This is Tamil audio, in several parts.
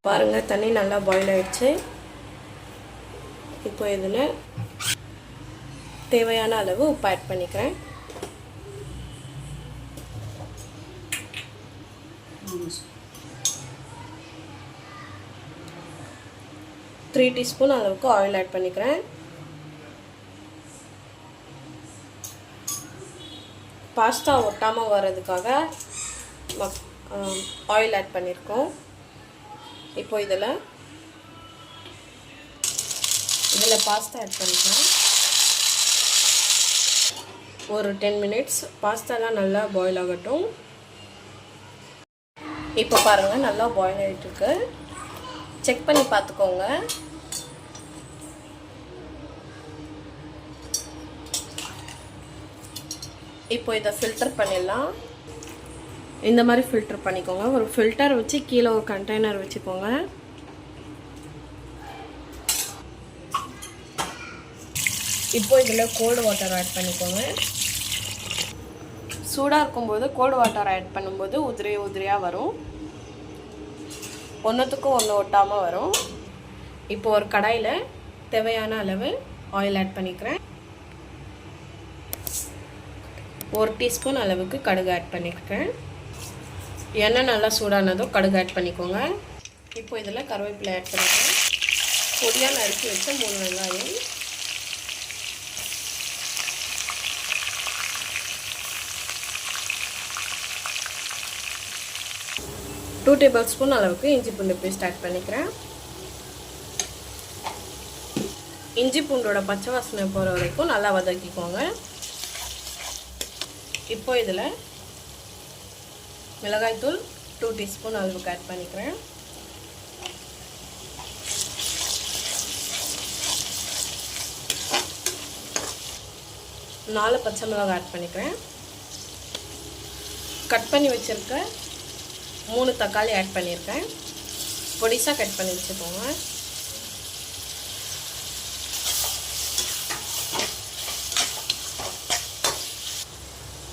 பாருங்கள் தண்ணி நல்லா பாயில் ஆகிடுச்சு. இப்போ இதில் தேவையான அளவு உப்பு ஆட் பண்ணிக்கிறேன். த்ரீ டீஸ்பூன் அளவுக்கு ஆயில் ஆட் பண்ணிக்கிறேன். பாஸ்தா ஒட்டாமல் வர்றதுக்காக ஆயில் ஆட் பண்ணியிருக்கோம். இப்போ இதில் பாஸ்தா ஆட் பண்ணிக்கலாம். ஒரு 10 மினிட்ஸ் பாஸ்தாலாம் நல்லா பாயில் ஆகட்டும். இப்போ பாருங்கள் நல்லா பாயில் ஆகிட்டுருக்கு. செக் பண்ணி பார்த்துக்கோங்க. இப்போ இதை ஃபில்டர் பண்ணிடலாம். இந்த மாதிரி ஃபில்டர் பண்ணிக்கோங்க. ஒரு ஃபில்டர் வச்சு கீழே ஒரு கண்டெய்னர் வச்சுக்கோங்க. இப்போ இதில் கோல்டு வாட்டர் ஆட் பண்ணிக்கோங்க. சூடாக இருக்கும்போது கோல்டு வாட்டர் ஆட் பண்ணும்போது உதிரியாக வரும். ஒன்றுத்துக்கும் ஒன்று ஒட்டாமல் வரும். இப்போ ஒரு கடாயில் தேவையான அளவு ஆயில் ஆட் பண்ணிக்கிறேன். 1 டீஸ்பூன் அளவுக்கு கடுகு ஆட் பண்ணிக்கிறேன். எண்ணெய் நல்லா சூடானதும் கடுகு ஆட் பண்ணிக்கோங்க. இப்போ இதில் கருவேப்பிலை ஆட் பண்ணிக்கிறேன். பொடியாக நறுக்கி வச்ச 3 வெங்காயம், டூ டேபிள் ஸ்பூன் அளவுக்கு இஞ்சி பூண்டு பேஸ்ட் ஆட் பண்ணிக்கிறேன். இஞ்சி பூண்டோட பச்சை வாசனை போகிற வரைக்கும் நல்லா வதக்கிக்கோங்க. இப்போ இதில் மிளகாய்த்தூள் 2 டீஸ்பூன் அளவுக்கு ஆட் பண்ணிக்கிறேன். நாலு பச்சை மிளகாய் ஆட் பண்ணிக்கிறேன். கட் பண்ணி வச்சுருக்க 3 தக்காளி ஆட் பண்ணியிருக்கேன். பொடிசாக கட் பண்ணி வச்சுக்கோங்க.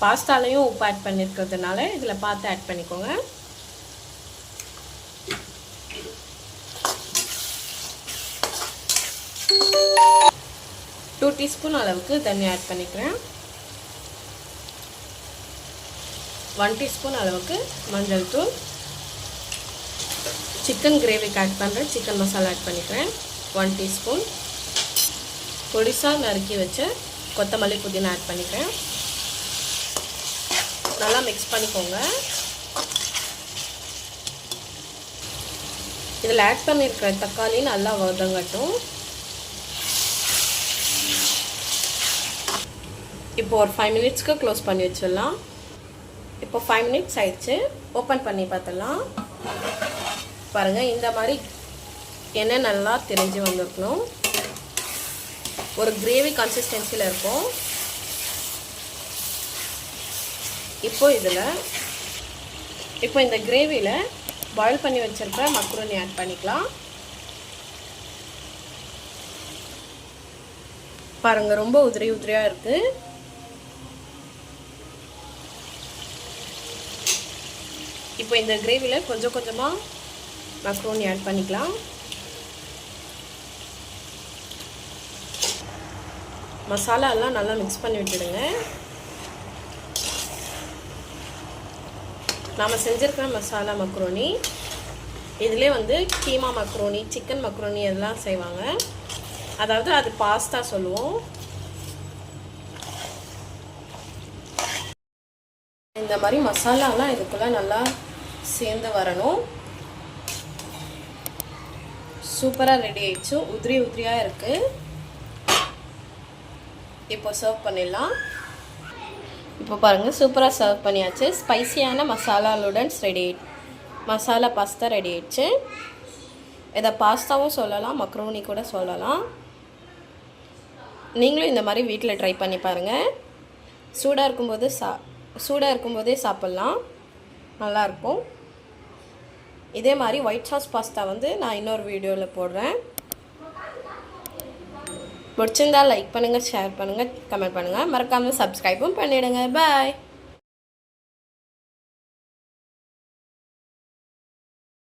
பாஸ்தாலையும் உப்பு ஆட் பண்ணியிருக்கிறதுனால இதில் பார்த்து ஆட் பண்ணிக்கோங்க. டூ டீஸ்பூன் அளவுக்கு தண்ணி ஆட் பண்ணிக்கிறேன். 1 டீஸ்பூன் அளவுக்கு மஞ்சள் தூள், சிக்கன் கிரேவிக்கு ஆட் பண்ணுறேன் சிக்கன் மசாலா ஆட் பண்ணிக்கிறேன் 1 டீஸ்பூன், பொடிசாக நறுக்கி வச்ச கொத்தமல்லி புதினா ஆட் பண்ணிக்கிறேன். நல்லா மிக்ஸ் பண்ணிக்கோங்க. இதில் ஆட் பண்ணியிருக்கிற தக்காளி நல்லா வதங்கட்டும். இப்போ ஒரு 5 மினிட்ஸ்க்கு க்ளோஸ் பண்ணி வச்சிடலாம். இப்போ 5 மினிட்ஸ் ஆயிடுச்சு. ஓப்பன் பண்ணி பார்த்துடலாம். பாருங்கள் இந்த மாதிரி எண்ணெய் நல்லா திரிஞ்சு வந்துருக்கணும். ஒரு கிரேவி கன்சிஸ்டன்சியில் இருக்கும். இப்போ இந்த கிரேவியில் பாயில் பண்ணி வச்சிருக்க மக்ரோனி ஆட் பண்ணிக்கலாம். பாருங்கள் ரொம்ப உதிரியாக இருக்குது. இப்போ இந்த கிரேவியில் கொஞ்சம் கொஞ்சமாக மக்ரோனி ஆட் பண்ணிக்கலாம். மசாலா எல்லாம் நல்லா மிக்ஸ் பண்ணி விட்டுடுங்க. நாம் செஞ்சுருக்கிற மசாலா மக்ரோனி இதிலே வந்து கீமா மக்ரோனி, சிக்கன் மக்ரோனி எல்லாம் செய்வாங்க. அதாவது அது பாஸ்தா சொல்லுவோம். இந்த மாதிரி மசாலாலாம் இதுக்குள்ளே நல்லா சேர்ந்து வரணும். சூப்பராக ரெடி ஆயிடுச்சு. உதிரியாக இருக்குது. இப்போ சர்வ் பண்ணிடலாம். இப்போ பாருங்கள் சூப்பராக சர்வ் பண்ணியாச்சு. ஸ்பைசியான masala noodles masala pasta ready ஆயிடுச்சு. இதை பாஸ்தாவும் சொல்லலாம், மக்ரோனி கூட சொல்லலாம். நீங்களும் இந்த மாதிரி வீட்டில் ட்ரை பண்ணி பாருங்கள். சூடாக இருக்கும்போதே சாப்பிட்லாம், நல்லாயிருக்கும். இதே மாதிரி ஒயிட் சாஸ் பாஸ்தா வந்து நான் இன்னொரு வீடியோவில் போடுறேன். பிடிச்சிருந்தால் லைக் பண்ணுங்கள், ஷேர் பண்ணுங்கள், கமெண்ட் பண்ணுங்கள். மறக்காமல் சப்ஸ்கிரைபும் பண்ணிவிடுங்க. பாய்.